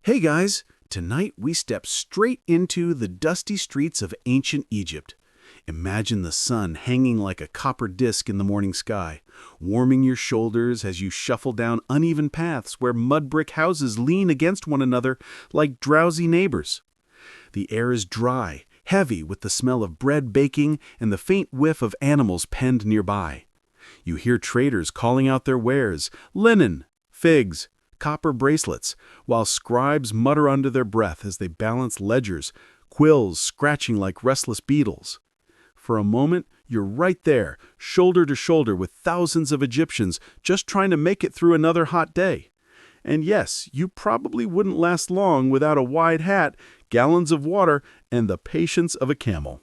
Hey guys, tonight we step straight into the dusty streets of ancient Egypt. Imagine the sun hanging like a copper disk in the morning sky, warming your shoulders as you shuffle down uneven paths where mud brick houses lean against one another like drowsy neighbors. The air is dry, heavy with the smell of bread baking and the faint whiff of animals penned nearby. You hear traders calling out their wares, linen, figs, copper bracelets, while scribes mutter under their breath as they balance ledgers, quills scratching like restless beetles. For a moment, you're right there, shoulder to shoulder with thousands of Egyptians just trying to make it through another hot day. And yes, you probably wouldn't last long without a wide hat, gallons of water, and the patience of a camel.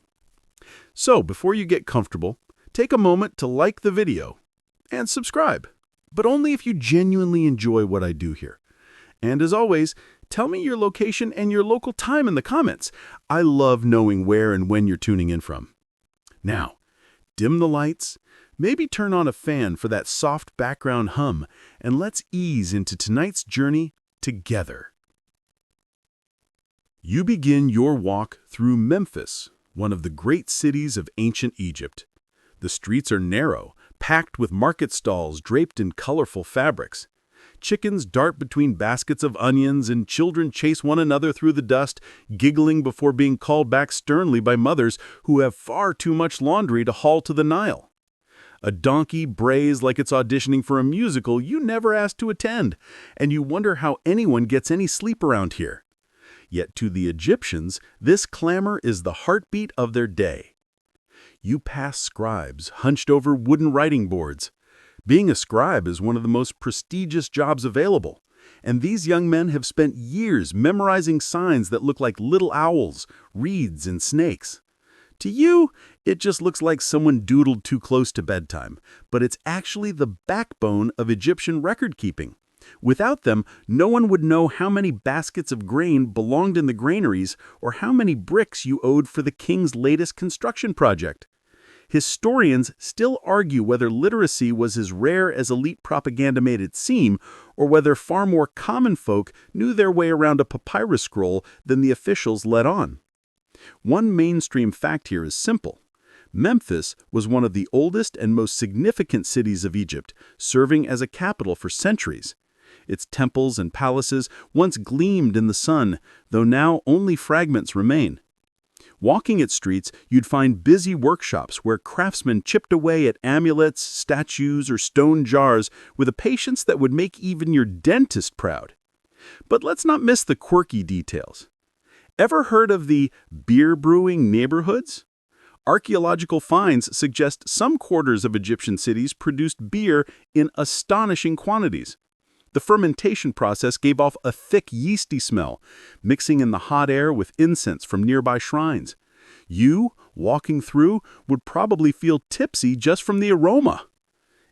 So, before you get comfortable, take a moment to like the video and subscribe, but only if you genuinely enjoy what I do here. And as always, tell me your location and your local time in the comments. I love knowing where and when you're tuning in from. Now, dim the lights, maybe turn on a fan for that soft background hum, and let's ease into tonight's journey together. You begin your walk through Memphis, one of the great cities of ancient Egypt. The streets are narrow, packed with market stalls draped in colorful fabrics. Chickens dart between baskets of onions and children chase one another through the dust, giggling before being called back sternly by mothers who have far too much laundry to haul to the Nile. A donkey brays like it's auditioning for a musical you never asked to attend, and you wonder how anyone gets any sleep around here. Yet to the Egyptians, this clamor is the heartbeat of their day. You pass scribes hunched over wooden writing boards. Being a scribe is one of the most prestigious jobs available, and these young men have spent years memorizing signs that look like little owls, reeds, and snakes. To you, it just looks like someone doodled too close to bedtime, but it's actually the backbone of Egyptian record-keeping. Without them, no one would know how many baskets of grain belonged in the granaries or how many bricks you owed for the king's latest construction project. Historians still argue whether literacy was as rare as elite propaganda made it seem, or whether far more common folk knew their way around a papyrus scroll than the officials let on. One mainstream fact here is simple. Memphis was one of the oldest and most significant cities of Egypt, serving as a capital for centuries. Its temples and palaces once gleamed in the sun, though now only fragments remain. Walking its streets, you'd find busy workshops where craftsmen chipped away at amulets, statues, or stone jars with a patience that would make even your dentist proud. But let's not miss the quirky details. Ever heard of the beer brewing neighborhoods? Archaeological finds suggest some quarters of Egyptian cities produced beer in astonishing quantities. The fermentation process gave off a thick, yeasty smell, mixing in the hot air with incense from nearby shrines. You, walking through, would probably feel tipsy just from the aroma.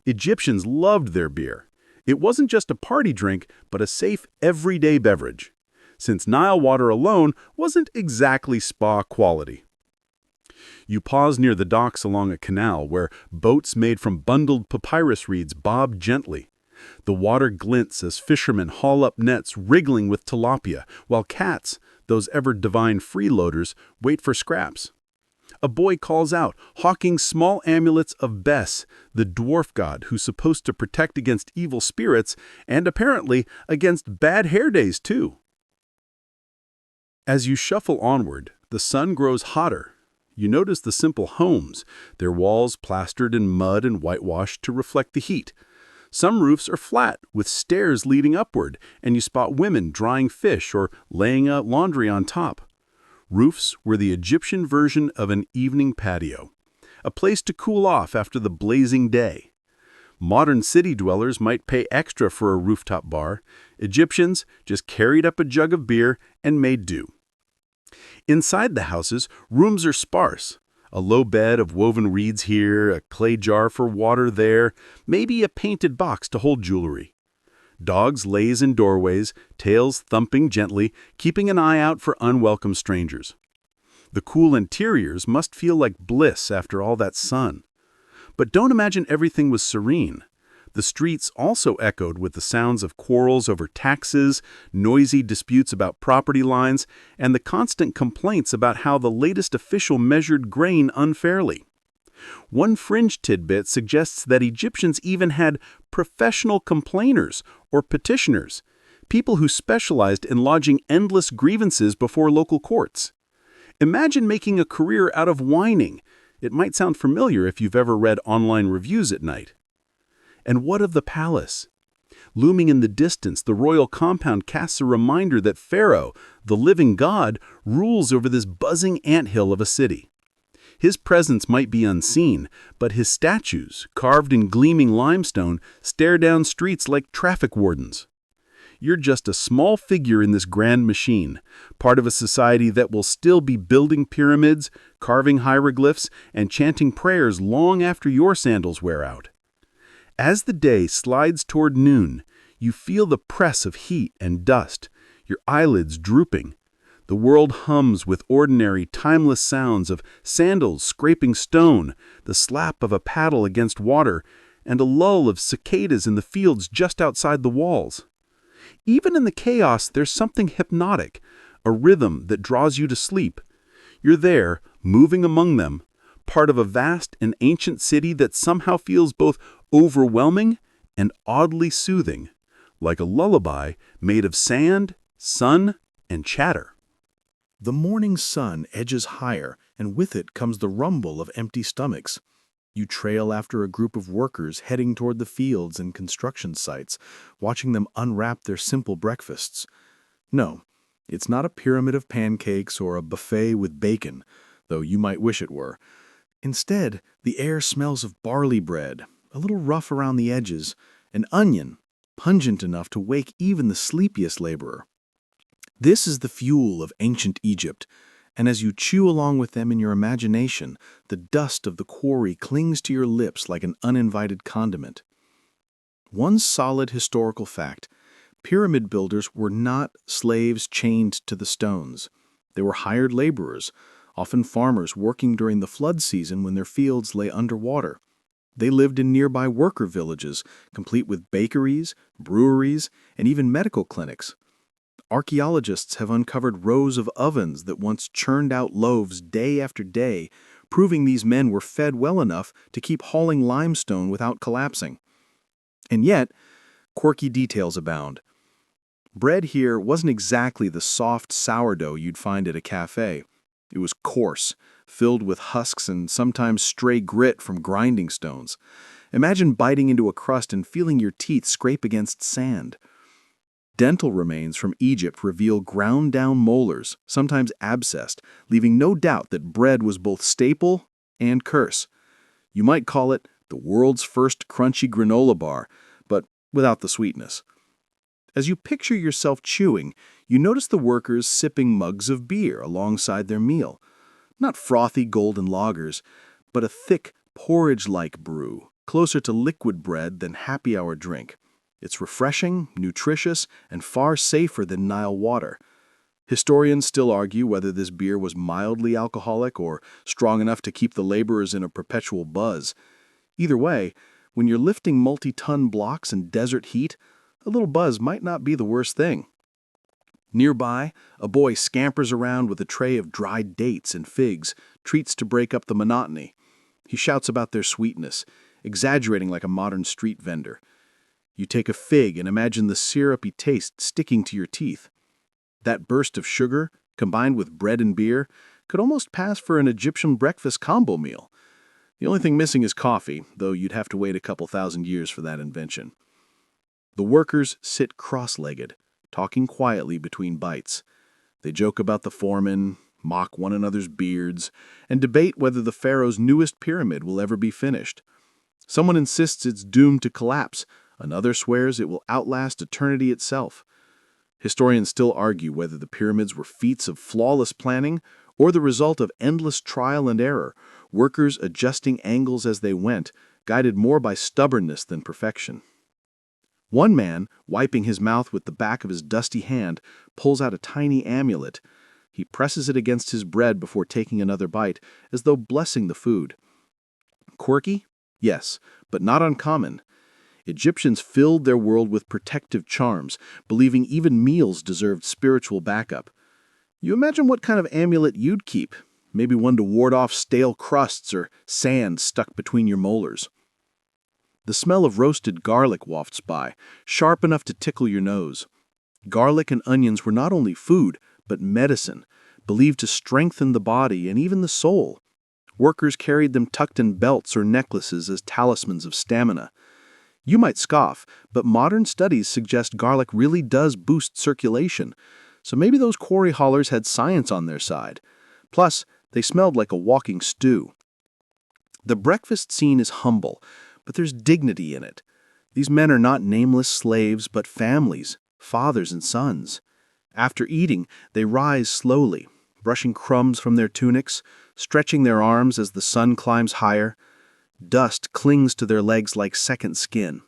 Egyptians loved their beer. It wasn't just a party drink, but a safe, everyday beverage, since Nile water alone wasn't exactly spa quality. You pause near the docks along a canal where boats made from bundled papyrus reeds bob gently. The water glints as fishermen haul up nets wriggling with tilapia, while cats, those ever-divine freeloaders, wait for scraps. A boy calls out, hawking small amulets of Bes, the dwarf god who's supposed to protect against evil spirits, and apparently against bad hair days too. As you shuffle onward, the sun grows hotter. You notice the simple homes, their walls plastered in mud and whitewashed to reflect the heat. Some roofs are flat, with stairs leading upward, and you spot women drying fish or laying out laundry on top. Roofs were the Egyptian version of an evening patio, a place to cool off after the blazing day. Modern city dwellers might pay extra for a rooftop bar. Egyptians just carried up a jug of beer and made do. Inside the houses, rooms are sparse. A low bed of woven reeds here, a clay jar for water there, maybe a painted box to hold jewelry. Dogs laze in doorways, tails thumping gently, keeping an eye out for unwelcome strangers. The cool interiors must feel like bliss after all that sun. But don't imagine everything was serene. The streets also echoed with the sounds of quarrels over taxes, noisy disputes about property lines, and the constant complaints about how the latest official measured grain unfairly. One fringe tidbit suggests that Egyptians even had professional complainers or petitioners, people who specialized in lodging endless grievances before local courts. Imagine making a career out of whining. It might sound familiar if you've ever read online reviews at night. And what of the palace? Looming in the distance, the royal compound casts a reminder that Pharaoh, the living god, rules over this buzzing anthill of a city. His presence might be unseen, but his statues, carved in gleaming limestone, stare down streets like traffic wardens. You're just a small figure in this grand machine, part of a society that will still be building pyramids, carving hieroglyphs, and chanting prayers long after your sandals wear out. As the day slides toward noon, you feel the press of heat and dust, your eyelids drooping. The world hums with ordinary, timeless sounds of sandals scraping stone, the slap of a paddle against water, and a lull of cicadas in the fields just outside the walls. Even in the chaos, there's something hypnotic, a rhythm that draws you to sleep. You're there, moving among them, part of a vast and ancient city that somehow feels both overwhelming and oddly soothing, like a lullaby made of sand, sun, and chatter. The morning sun edges higher, and with it comes the rumble of empty stomachs. You trail after a group of workers heading toward the fields and construction sites, watching them unwrap their simple breakfasts. No, it's not a pyramid of pancakes or a buffet with bacon, though you might wish it were. Instead, the air smells of barley bread, a little rough around the edges, an onion, pungent enough to wake even the sleepiest laborer. This is the fuel of ancient Egypt, and as you chew along with them in your imagination, the dust of the quarry clings to your lips like an uninvited condiment. One solid historical fact: pyramid builders were not slaves chained to the stones. They were hired laborers, often farmers working during the flood season when their fields lay underwater. They lived in nearby worker villages, complete with bakeries, breweries, and even medical clinics. Archaeologists have uncovered rows of ovens that once churned out loaves day after day, proving these men were fed well enough to keep hauling limestone without collapsing. And yet, quirky details abound. Bread here wasn't exactly the soft sourdough you'd find at a cafe. It was coarse, filled with husks and sometimes stray grit from grinding stones. Imagine biting into a crust and feeling your teeth scrape against sand. Dental remains from Egypt reveal ground-down molars, sometimes abscessed, leaving no doubt that bread was both staple and curse. You might call it the world's first crunchy granola bar, but without the sweetness. As you picture yourself chewing, you notice the workers sipping mugs of beer alongside their meal. Not frothy golden lagers, but a thick, porridge-like brew, closer to liquid bread than happy hour drink. It's refreshing, nutritious, and far safer than Nile water. Historians still argue whether this beer was mildly alcoholic or strong enough to keep the laborers in a perpetual buzz. Either way, when you're lifting multi-ton blocks in desert heat, a little buzz might not be the worst thing. Nearby, a boy scampers around with a tray of dried dates and figs, treats to break up the monotony. He shouts about their sweetness, exaggerating like a modern street vendor. You take a fig and imagine the syrupy taste sticking to your teeth. That burst of sugar, combined with bread and beer, could almost pass for an Egyptian breakfast combo meal. The only thing missing is coffee, though you'd have to wait a couple thousand years for that invention. The workers sit cross-legged, talking quietly between bites. They joke about the foreman, mock one another's beards, and debate whether the pharaoh's newest pyramid will ever be finished. Someone insists it's doomed to collapse. Another swears it will outlast eternity itself. Historians still argue whether the pyramids were feats of flawless planning or the result of endless trial and error, workers adjusting angles as they went, guided more by stubbornness than perfection. One man, wiping his mouth with the back of his dusty hand, pulls out a tiny amulet. He presses it against his bread before taking another bite, as though blessing the food. Quirky? Yes, but not uncommon. Egyptians filled their world with protective charms, believing even meals deserved spiritual backup. You imagine what kind of amulet you'd keep, maybe one to ward off stale crusts or sand stuck between your molars. The smell of roasted garlic wafts by, sharp enough to tickle your nose. Garlic and onions were not only food, but medicine, believed to strengthen the body and even the soul. Workers carried them tucked in belts or necklaces as talismans of stamina. You might scoff, but modern studies suggest garlic really does boost circulation, so maybe those quarry haulers had science on their side. Plus, they smelled like a walking stew. The breakfast scene is humble, but there's dignity in it. These men are not nameless slaves, but families, fathers and sons. After eating, they rise slowly, brushing crumbs from their tunics, stretching their arms as the sun climbs higher. Dust clings to their legs like second skin.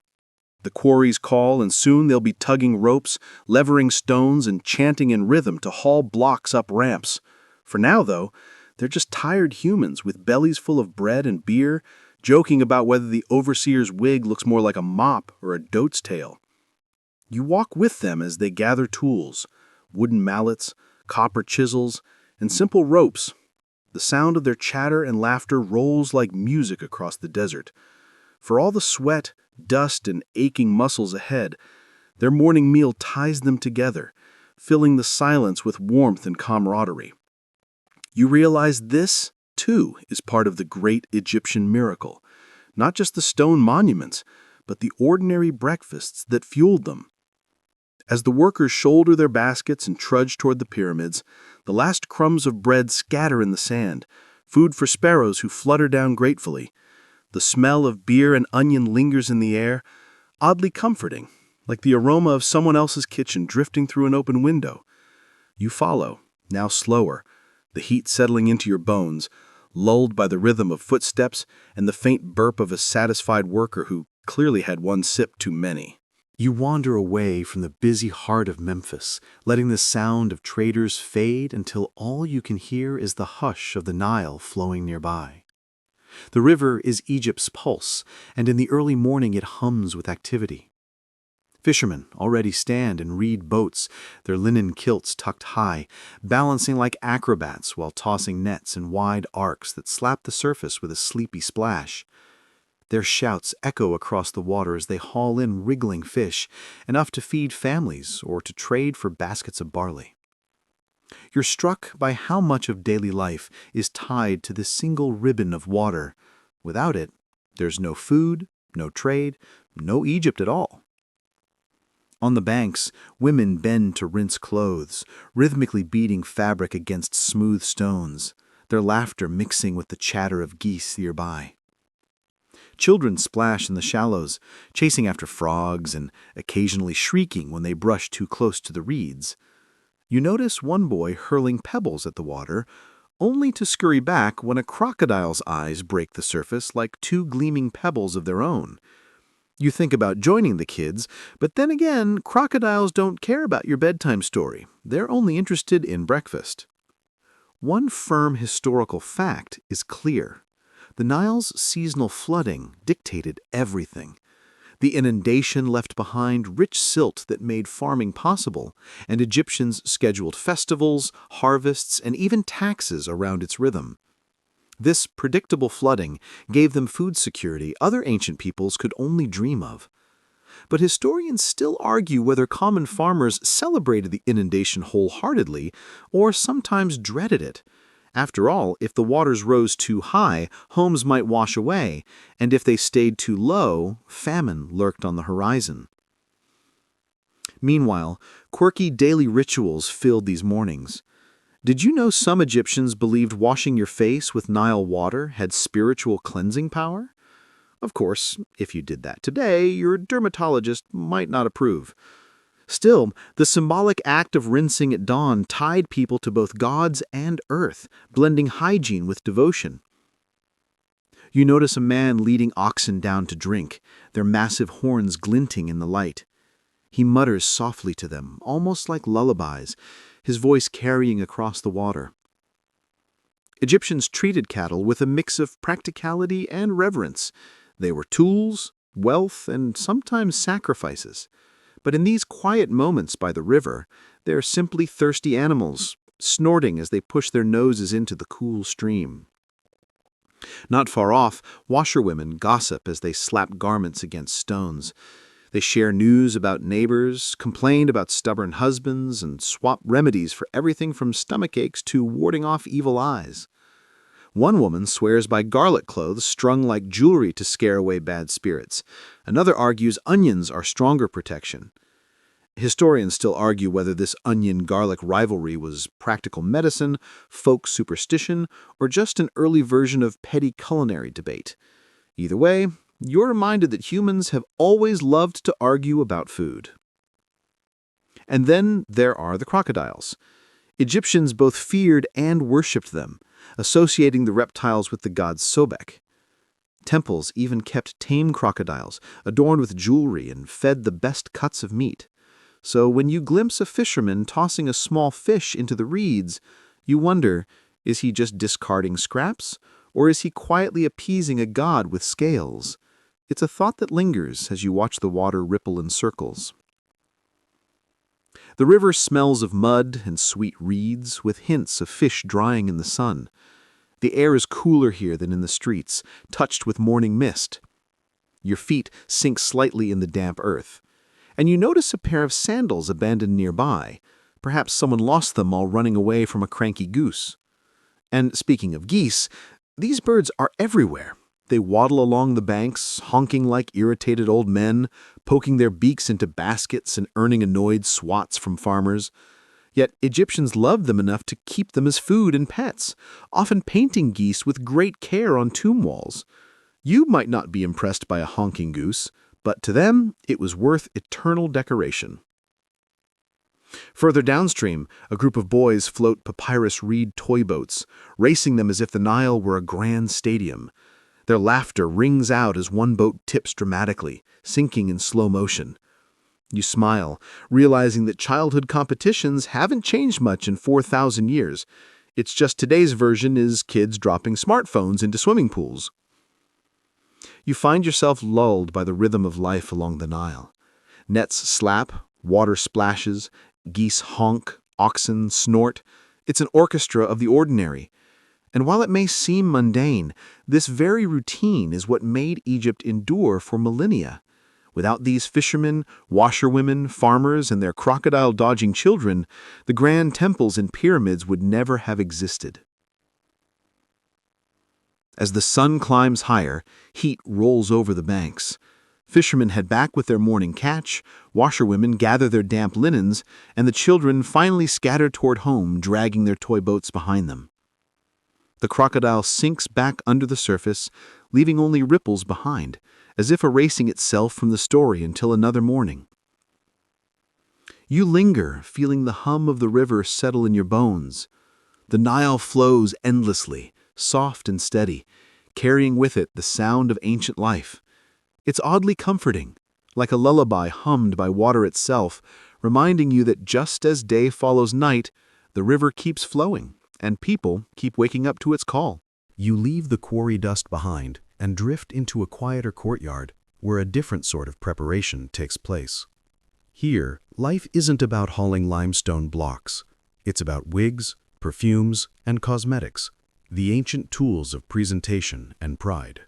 The quarries call, and soon they'll be tugging ropes, levering stones, and chanting in rhythm to haul blocks up ramps. For now, though, they're just tired humans with bellies full of bread and beer, joking about whether the overseer's wig looks more like a mop or a dote's tail. You walk with them as they gather tools, wooden mallets, copper chisels, and simple ropes. The sound of their chatter and laughter rolls like music across the desert. For all the sweat, dust, and aching muscles ahead, their morning meal ties them together, filling the silence with warmth and camaraderie. You realize this, too, is part of the great Egyptian miracle. Not just the stone monuments, but the ordinary breakfasts that fueled them. As the workers shoulder their baskets and trudge toward the pyramids, the last crumbs of bread scatter in the sand, food for sparrows who flutter down gratefully. The smell of beer and onion lingers in the air, oddly comforting, like the aroma of someone else's kitchen drifting through an open window. You follow, now slower, the heat settling into your bones, lulled by the rhythm of footsteps and the faint burp of a satisfied worker who clearly had one sip too many. You wander away from the busy heart of Memphis, letting the sound of traders fade until all you can hear is the hush of the Nile flowing nearby. The river is Egypt's pulse, and in the early morning it hums with activity. Fishermen already stand and reed boats, their linen kilts tucked high, balancing like acrobats while tossing nets in wide arcs that slap the surface with a sleepy splash. Their shouts echo across the water as they haul in wriggling fish, enough to feed families or to trade for baskets of barley. You're struck by how much of daily life is tied to this single ribbon of water. Without it, there's no food, no trade, no Egypt at all. On the banks, women bend to rinse clothes, rhythmically beating fabric against smooth stones, their laughter mixing with the chatter of geese nearby. Children splash in the shallows, chasing after frogs and occasionally shrieking when they brush too close to the reeds. You notice one boy hurling pebbles at the water, only to scurry back when a crocodile's eyes break the surface like two gleaming pebbles of their own. You think about joining the kids, but then again, crocodiles don't care about your bedtime story. They're only interested in breakfast. One firm historical fact is clear. The Nile's seasonal flooding dictated everything. The inundation left behind rich silt that made farming possible, and Egyptians scheduled festivals, harvests, and even taxes around its rhythm. This predictable flooding gave them food security other ancient peoples could only dream of. But historians still argue whether common farmers celebrated the inundation wholeheartedly or sometimes dreaded it. After all, if the waters rose too high, homes might wash away, and if they stayed too low, famine lurked on the horizon. Meanwhile, quirky daily rituals filled these mornings. Did you know some Egyptians believed washing your face with Nile water had spiritual cleansing power? Of course, if you did that today, your dermatologist might not approve. Still, the symbolic act of rinsing at dawn tied people to both gods and earth, blending hygiene with devotion. You notice a man leading oxen down to drink, their massive horns glinting in the light. He mutters softly to them, almost like lullabies, his voice carrying across the water. Egyptians treated cattle with a mix of practicality and reverence. They were tools, wealth, and sometimes sacrifices. But in these quiet moments by the river, they're simply thirsty animals, snorting as they push their noses into the cool stream. Not far off, washerwomen gossip as they slap garments against stones. They share news about neighbors, complain about stubborn husbands, and swap remedies for everything from stomach aches to warding off evil eyes. One woman swears by garlic cloves strung like jewelry to scare away bad spirits. Another argues onions are stronger protection. Historians still argue whether this onion-garlic rivalry was practical medicine, folk superstition, or just an early version of petty culinary debate. Either way, you're reminded that humans have always loved to argue about food. And then there are the crocodiles. Egyptians both feared and worshipped them, associating the reptiles with the god Sobek. Temples even kept tame crocodiles, adorned with jewelry and fed the best cuts of meat. So when you glimpse a fisherman tossing a small fish into the reeds, you wonder, is he just discarding scraps, or is he quietly appeasing a god with scales? It's a thought that lingers as you watch the water ripple in circles. The river smells of mud and sweet reeds, with hints of fish drying in the sun. The air is cooler here than in the streets, touched with morning mist. Your feet sink slightly in the damp earth, and you notice a pair of sandals abandoned nearby. Perhaps someone lost them while running away from a cranky goose. And speaking of geese, these birds are everywhere. They waddle along the banks, honking like irritated old men, poking their beaks into baskets and earning annoyed swats from farmers. Yet Egyptians loved them enough to keep them as food and pets, often painting geese with great care on tomb walls. You might not be impressed by a honking goose, but to them it was worth eternal decoration. Further downstream, a group of boys float papyrus reed toy boats, racing them as if the Nile were a grand stadium. Their laughter rings out as one boat tips dramatically, sinking in slow motion. You smile, realizing that childhood competitions haven't changed much in 4,000 years. It's just today's version is kids dropping smartphones into swimming pools. You find yourself lulled by the rhythm of life along the Nile. Nets slap, water splashes, geese honk, oxen snort. It's an orchestra of the ordinary. And while it may seem mundane, this very routine is what made Egypt endure for millennia. Without these fishermen, washerwomen, farmers, and their crocodile-dodging children, the grand temples and pyramids would never have existed. As the sun climbs higher, heat rolls over the banks. Fishermen head back with their morning catch, washerwomen gather their damp linens, and the children finally scatter toward home, dragging their toy boats behind them. The crocodile sinks back under the surface, leaving only ripples behind, as if erasing itself from the story until another morning. You linger, feeling the hum of the river settle in your bones. The Nile flows endlessly, soft and steady, carrying with it the sound of ancient life. It's oddly comforting, like a lullaby hummed by water itself, reminding you that just as day follows night, the river keeps flowing, and people keep waking up to its call. You leave the quarry dust behind and drift into a quieter courtyard where a different sort of preparation takes place. Here, life isn't about hauling limestone blocks. It's about wigs, perfumes, and cosmetics, the ancient tools of presentation and pride.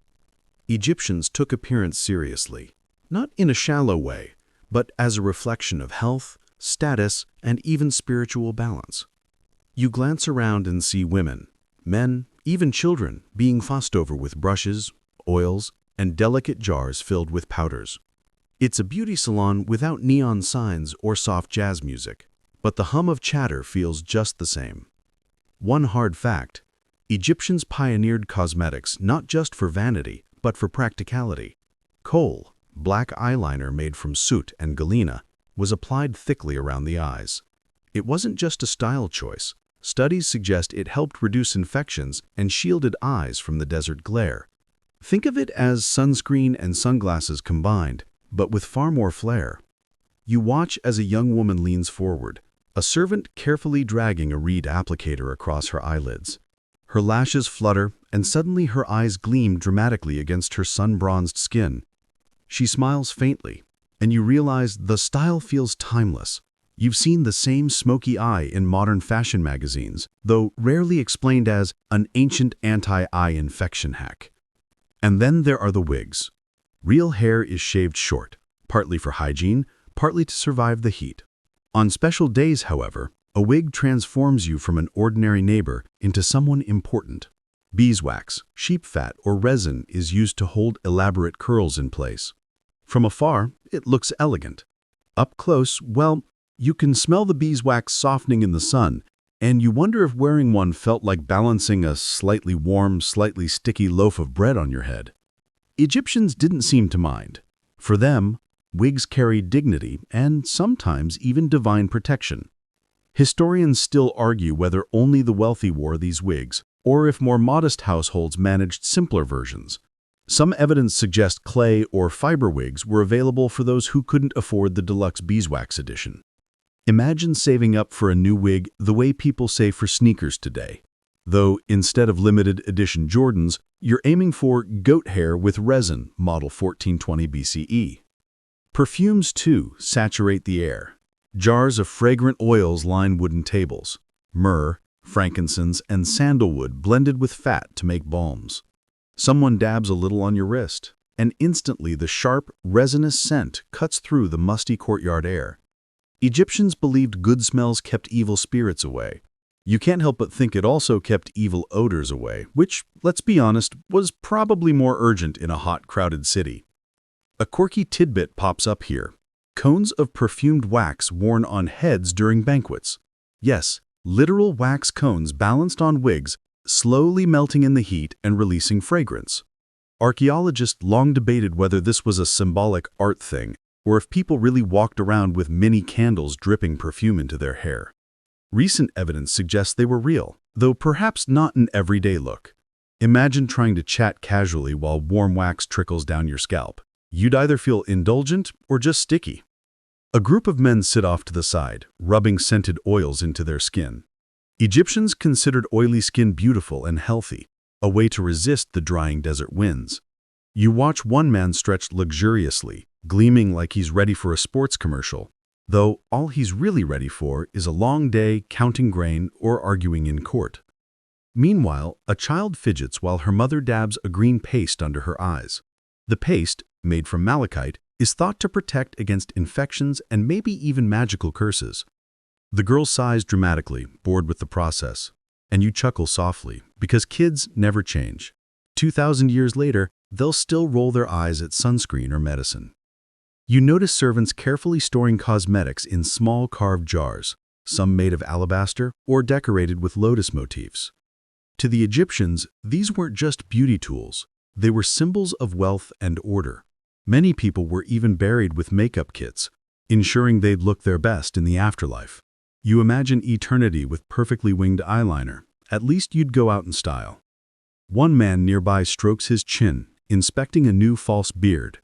Egyptians took appearance seriously, not in a shallow way, but as a reflection of health, status, and even spiritual balance. You glance around and see women, men, even children being fussed over with brushes, oils, and delicate jars filled with powders. It's a beauty salon without neon signs or soft jazz music, but the hum of chatter feels just the same. One hard fact: Egyptians pioneered cosmetics not just for vanity, but for practicality. Kohl, black eyeliner made from soot and galena, was applied thickly around the eyes. It wasn't just a style choice. Studies suggest it helped reduce infections and shielded eyes from the desert glare. Think of it as sunscreen and sunglasses combined, but with far more flair. You watch as a young woman leans forward, a servant carefully dragging a reed applicator across her eyelids. Her lashes flutter, and suddenly her eyes gleam dramatically against her sun-bronzed skin. She smiles faintly, and you realize the style feels timeless. You've seen the same smoky eye in modern fashion magazines, though rarely explained as an ancient anti-eye infection hack. And then there are the wigs. Real hair is shaved short, partly for hygiene, partly to survive the heat. On special days, however, a wig transforms you from an ordinary neighbor into someone important. Beeswax, sheep fat, or resin is used to hold elaborate curls in place. From afar, it looks elegant. Up close, well, you can smell the beeswax softening in the sun, and you wonder if wearing one felt like balancing a slightly warm, slightly sticky loaf of bread on your head. Egyptians didn't seem to mind. For them, wigs carried dignity and sometimes even divine protection. Historians still argue whether only the wealthy wore these wigs, or if more modest households managed simpler versions. Some evidence suggests clay or fiber wigs were available for those who couldn't afford the deluxe beeswax edition. Imagine saving up for a new wig the way people save for sneakers today. Though, instead of limited edition Jordans, you're aiming for goat hair with resin, model 1420 BCE. Perfumes, too, saturate the air. Jars of fragrant oils line wooden tables. Myrrh, frankincense, and sandalwood blended with fat to make balms. Someone dabs a little on your wrist, and instantly the sharp, resinous scent cuts through the musty courtyard air. Egyptians believed good smells kept evil spirits away. You can't help but think it also kept evil odors away, which, let's be honest, was probably more urgent in a hot, crowded city. A quirky tidbit pops up here. Cones of perfumed wax worn on heads during banquets. Yes, literal wax cones balanced on wigs, slowly melting in the heat and releasing fragrance. Archaeologists long debated whether this was a symbolic art thing, or if people really walked around with mini candles dripping perfume into their hair. Recent evidence suggests they were real, though perhaps not an everyday look. Imagine trying to chat casually while warm wax trickles down your scalp. You'd either feel indulgent or just sticky. A group of men sit off to the side, rubbing scented oils into their skin. Egyptians considered oily skin beautiful and healthy, a way to resist the drying desert winds. You watch one man stretch luxuriously, gleaming like he's ready for a sports commercial, though all he's really ready for is a long day counting grain or arguing in court. Meanwhile, a child fidgets while her mother dabs a green paste under her eyes. The paste, made from malachite, is thought to protect against infections and maybe even magical curses. The girl sighs dramatically, bored with the process, and you chuckle softly, because kids never change. 2,000 years later, they'll still roll their eyes at sunscreen or medicine. You notice servants carefully storing cosmetics in small carved jars, some made of alabaster or decorated with lotus motifs. To the Egyptians, these weren't just beauty tools. They were symbols of wealth and order. Many people were even buried with makeup kits, ensuring they'd look their best in the afterlife. You imagine eternity with perfectly winged eyeliner. At least you'd go out in style. One man nearby strokes his chin, inspecting a new false beard.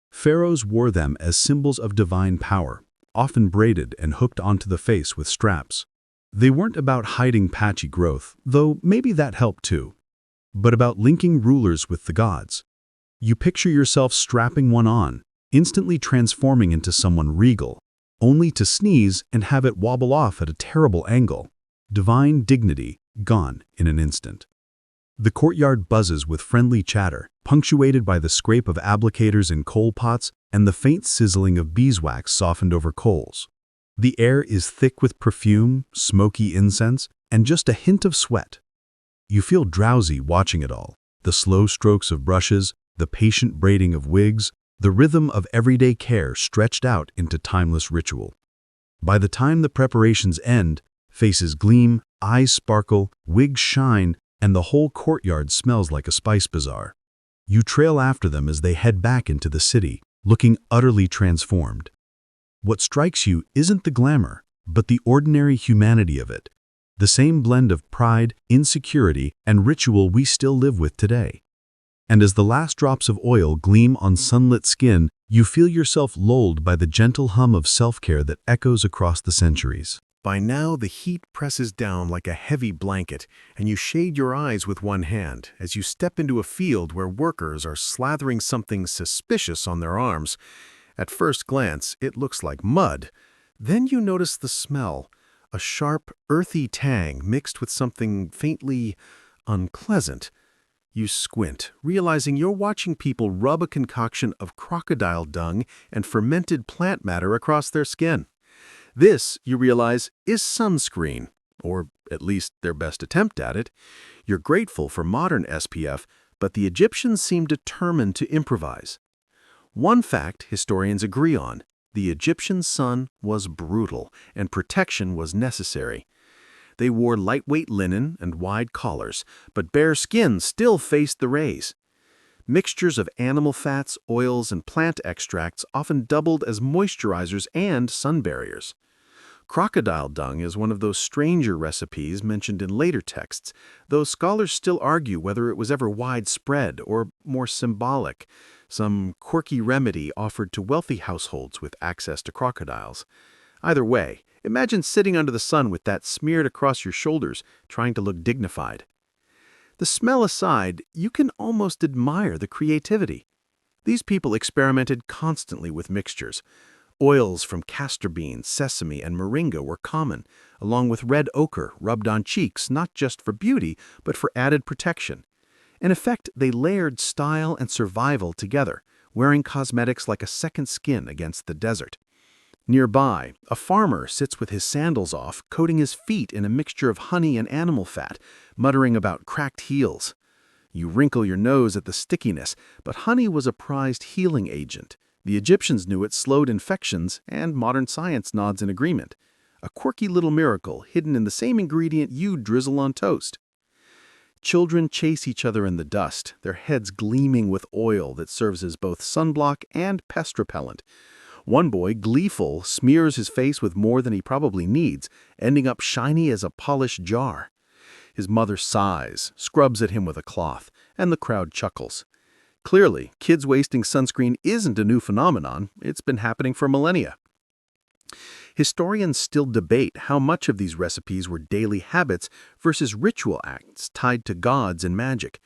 Pharaohs wore them as symbols of divine power, often braided and hooked onto the face with straps. They weren't about hiding patchy growth, though maybe that helped too, but about linking rulers with the gods. You picture yourself strapping one on, instantly transforming into someone regal, only to sneeze and have it wobble off at a terrible angle. Divine dignity gone in an instant. The courtyard buzzes with friendly chatter, punctuated by the scrape of applicators in coal pots and the faint sizzling of beeswax softened over coals. The air is thick with perfume, smoky incense, and just a hint of sweat. You feel drowsy watching it all. The slow strokes of brushes, the patient braiding of wigs, the rhythm of everyday care stretched out into timeless ritual. By the time the preparations end, faces gleam, eyes sparkle, wigs shine, and the whole courtyard smells like a spice bazaar. You trail after them as they head back into the city, looking utterly transformed. What strikes you isn't the glamour, but the ordinary humanity of it, the same blend of pride, insecurity, and ritual we still live with today. And as the last drops of oil gleam on sunlit skin, you feel yourself lulled by the gentle hum of self-care that echoes across the centuries. By now, the heat presses down like a heavy blanket, and you shade your eyes with one hand as you step into a field where workers are slathering something suspicious on their arms. At first glance, it looks like mud. Then you notice the smell, a sharp, earthy tang mixed with something faintly unpleasant. You squint, realizing you're watching people rub a concoction of crocodile dung and fermented plant matter across their skin. This, you realize, is sunscreen, or at least their best attempt at it. You're grateful for modern SPF, but the Egyptians seem determined to improvise. One fact historians agree on: the Egyptian sun was brutal, and protection was necessary. They wore lightweight linen and wide collars, but bare skin still faced the rays. Mixtures of animal fats, oils, and plant extracts often doubled as moisturizers and sun barriers. Crocodile dung is one of those stranger recipes mentioned in later texts, though scholars still argue whether it was ever widespread or more symbolic, some quirky remedy offered to wealthy households with access to crocodiles. Either way, imagine sitting under the sun with that smeared across your shoulders, trying to look dignified. The smell aside, you can almost admire the creativity. These people experimented constantly with mixtures. Oils from castor beans, sesame, and moringa were common, along with red ochre rubbed on cheeks not just for beauty, but for added protection. In effect, they layered style and survival together, wearing cosmetics like a second skin against the desert. Nearby, a farmer sits with his sandals off, coating his feet in a mixture of honey and animal fat, muttering about cracked heels. You wrinkle your nose at the stickiness, but honey was a prized healing agent. The Egyptians knew it slowed infections, and modern science nods in agreement. A quirky little miracle hidden in the same ingredient you'd drizzle on toast. Children chase each other in the dust, their heads gleaming with oil that serves as both sunblock and pest repellent. One boy, gleeful, smears his face with more than he probably needs, ending up shiny as a polished jar. His mother sighs, scrubs at him with a cloth, and the crowd chuckles. Clearly, kids wasting sunscreen isn't a new phenomenon. It's been happening for millennia. Historians still debate how much of these recipes were daily habits versus ritual acts tied to gods and magic.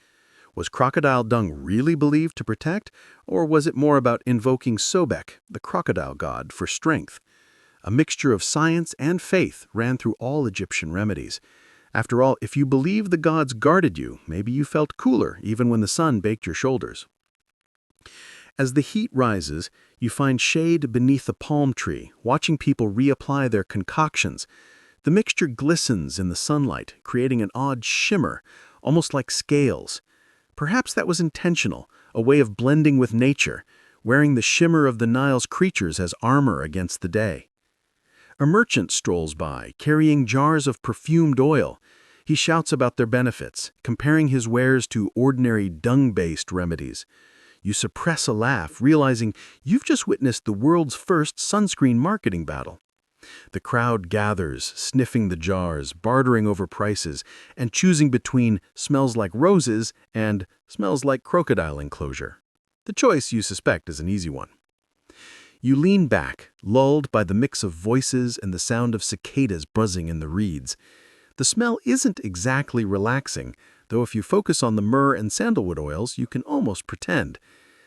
Was crocodile dung really believed to protect, or was it more about invoking Sobek, the crocodile god, for strength? A mixture of science and faith ran through all Egyptian remedies. After all, if you believed the gods guarded you, maybe you felt cooler even when the sun baked your shoulders. As the heat rises, you find shade beneath a palm tree, watching people reapply their concoctions. The mixture glistens in the sunlight, creating an odd shimmer, almost like scales. Perhaps that was intentional, a way of blending with nature, wearing the shimmer of the Nile's creatures as armor against the day. A merchant strolls by, carrying jars of perfumed oil. He shouts about their benefits, comparing his wares to ordinary dung-based remedies. You suppress a laugh, realizing you've just witnessed the world's first sunscreen marketing battle. The crowd gathers, sniffing the jars, bartering over prices, and choosing between smells like roses and smells like crocodile enclosure. The choice, you suspect, is an easy one. You lean back, lulled by the mix of voices and the sound of cicadas buzzing in the reeds. The smell isn't exactly relaxing, though if you focus on the myrrh and sandalwood oils, you can almost pretend.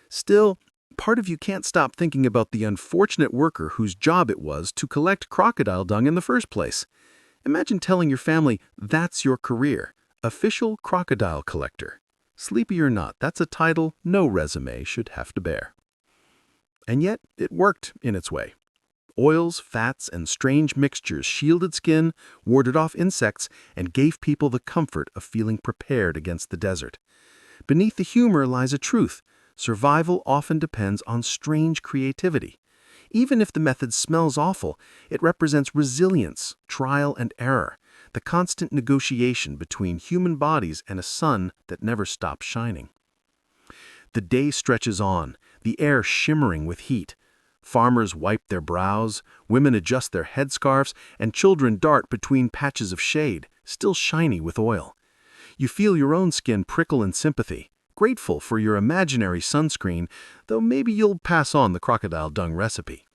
Still, part of you can't stop thinking about the unfortunate worker whose job it was to collect crocodile dung in the first place. Imagine telling your family that's your career, official crocodile collector. Sleepy or not, that's a title no resume should have to bear. And yet, it worked in its way. Oils, fats, and strange mixtures shielded skin, warded off insects, and gave people the comfort of feeling prepared against the desert. Beneath the humor lies a truth. Survival often depends on strange creativity. Even if the method smells awful, it represents resilience, trial and error, the constant negotiation between human bodies and a sun that never stops shining. The day stretches on, the air shimmering with heat. Farmers wipe their brows, women adjust their headscarves, and children dart between patches of shade, still shiny with oil. You feel your own skin prickle in sympathy, grateful for your imaginary sunscreen, though maybe you'll pass on the crocodile dung recipe.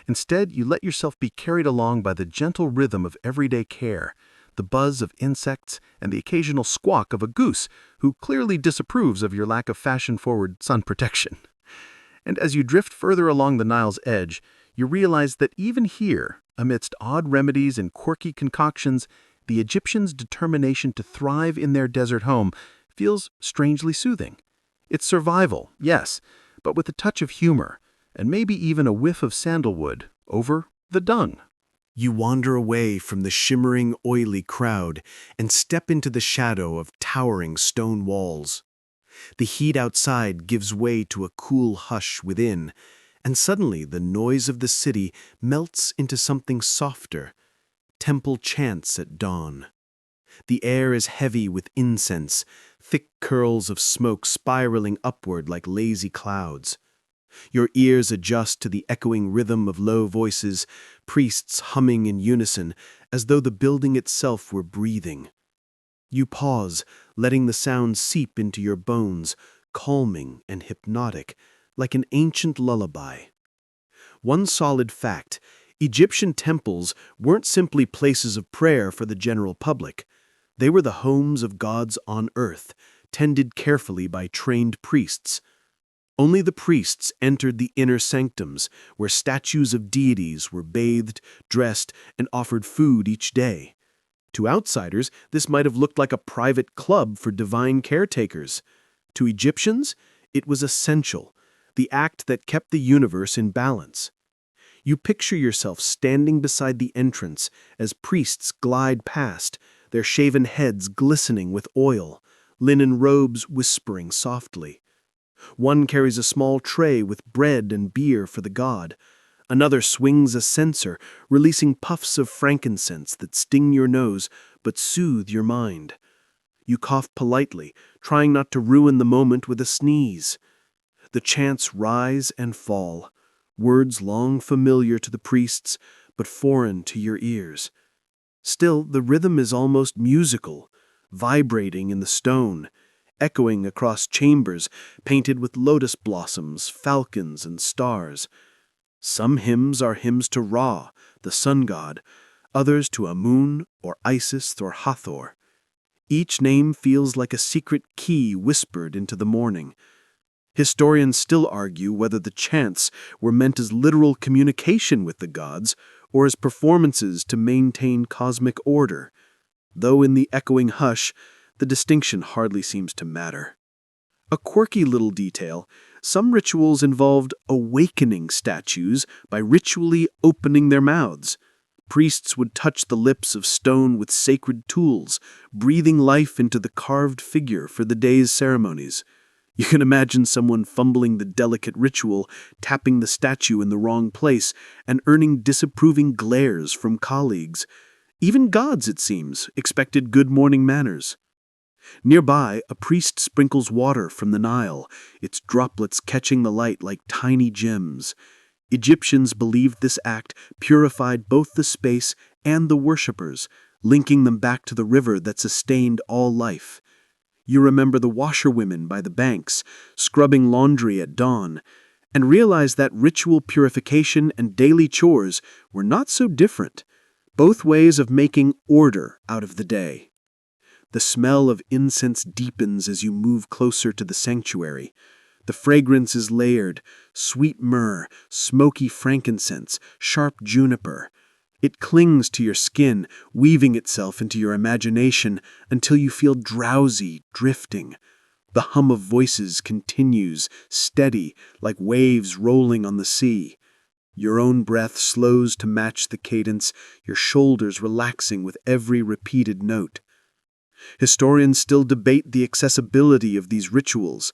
Instead, you let yourself be carried along by the gentle rhythm of everyday care, the buzz of insects, and the occasional squawk of a goose who clearly disapproves of your lack of fashion-forward sun protection. And as you drift further along the Nile's edge, you realize that even here, amidst odd remedies and quirky concoctions, the Egyptians' determination to thrive in their desert home feels strangely soothing. It's survival, yes, but with a touch of humor, and maybe even a whiff of sandalwood over the dung. You wander away from the shimmering, oily crowd and step into the shadow of towering stone walls. The heat outside gives way to a cool hush within, and suddenly the noise of the city melts into something softer. Temple chants at dawn. The air is heavy with incense, thick curls of smoke spiraling upward like lazy clouds. Your ears adjust to the echoing rhythm of low voices, priests humming in unison, as though the building itself were breathing. You pause, letting the sound seep into your bones, calming and hypnotic, like an ancient lullaby. One solid fact: Egyptian temples weren't simply places of prayer for the general public. They were the homes of gods on earth, tended carefully by trained priests. Only the priests entered the inner sanctums, where statues of deities were bathed, dressed, and offered food each day. To outsiders, this might have looked like a private club for divine caretakers. To Egyptians, it was essential, the act that kept the universe in balance. You picture yourself standing beside the entrance as priests glide past, their shaven heads glistening with oil, linen robes whispering softly. One carries a small tray with bread and beer for the god. Another swings a censer, releasing puffs of frankincense that sting your nose but soothe your mind. You cough politely, trying not to ruin the moment with a sneeze. The chants rise and fall, words long familiar to the priests but foreign to your ears. Still, the rhythm is almost musical, vibrating in the stone, echoing across chambers painted with lotus blossoms, falcons, and stars. Some hymns are hymns to Ra, the sun god, others to Amun or Isis or Hathor. Each name feels like a secret key whispered into the morning. Historians still argue whether the chants were meant as literal communication with the gods or as performances to maintain cosmic order, though in the echoing hush, the distinction hardly seems to matter. A quirky little detail: some rituals involved awakening statues by ritually opening their mouths. Priests would touch the lips of stone with sacred tools, breathing life into the carved figure for the day's ceremonies. You can imagine someone fumbling the delicate ritual, tapping the statue in the wrong place, and earning disapproving glares from colleagues. Even gods, it seems, expected good morning manners. Nearby, a priest sprinkles water from the Nile, its droplets catching the light like tiny gems. Egyptians believed this act purified both the space and the worshippers, linking them back to the river that sustained all life. You remember the washerwomen by the banks, scrubbing laundry at dawn, and realize that ritual purification and daily chores were not so different, both ways of making order out of the day. The smell of incense deepens as you move closer to the sanctuary. The fragrance is layered: sweet myrrh, smoky frankincense, sharp juniper. It clings to your skin, weaving itself into your imagination until you feel drowsy, drifting. The hum of voices continues, steady, like waves rolling on the sea. Your own breath slows to match the cadence, your shoulders relaxing with every repeated note. Historians still debate the accessibility of these rituals.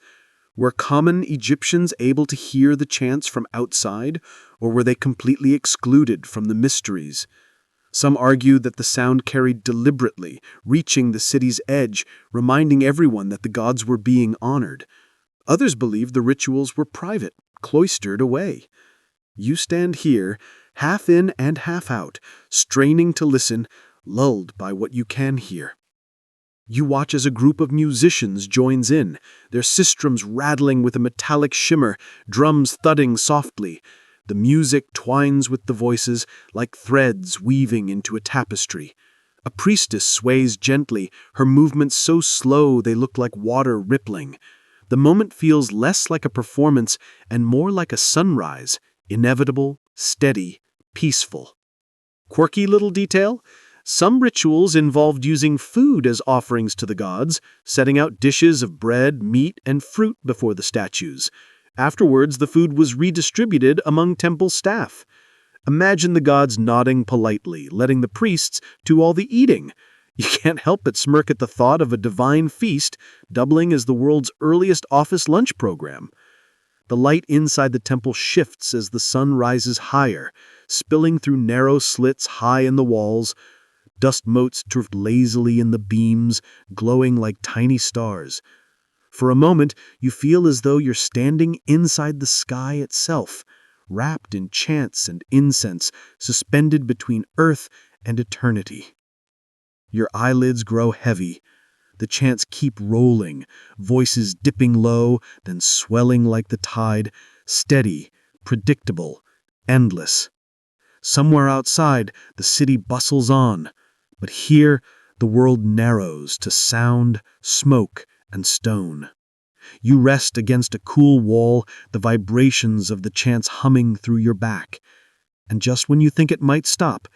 Were common Egyptians able to hear the chants from outside, or were they completely excluded from the mysteries? Some argue that the sound carried deliberately, reaching the city's edge, reminding everyone that the gods were being honored. Others believe the rituals were private, cloistered away. You stand here, half in and half out, straining to listen, lulled by what you can hear. You watch as a group of musicians joins in, their sistrums rattling with a metallic shimmer, drums thudding softly. The music twines with the voices like threads weaving into a tapestry. A priestess sways gently, her movements so slow they look like water rippling. The moment feels less like a performance and more like a sunrise, inevitable, steady, peaceful. Quirky little detail? Some rituals involved using food as offerings to the gods, setting out dishes of bread, meat, and fruit before the statues. Afterwards, the food was redistributed among temple staff. Imagine the gods nodding politely, letting the priests do all the eating. You can't help but smirk at the thought of a divine feast doubling as the world's earliest office lunch program. The light inside the temple shifts as the sun rises higher, spilling through narrow slits high in the walls. Dust motes drift lazily in the beams, glowing like tiny stars. For a moment, you feel as though you're standing inside the sky itself, wrapped in chants and incense, suspended between earth and eternity. Your eyelids grow heavy. The chants keep rolling, voices dipping low, then swelling like the tide, steady, predictable, endless. Somewhere outside, the city bustles on, but here the world narrows to sound, smoke, and stone. You rest against a cool wall, the vibrations of the chants humming through your back. And just when you think it might stop,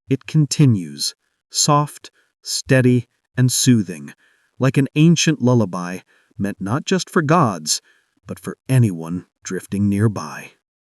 it continues, soft, steady, and soothing, like an ancient lullaby meant not just for gods, but for anyone drifting nearby.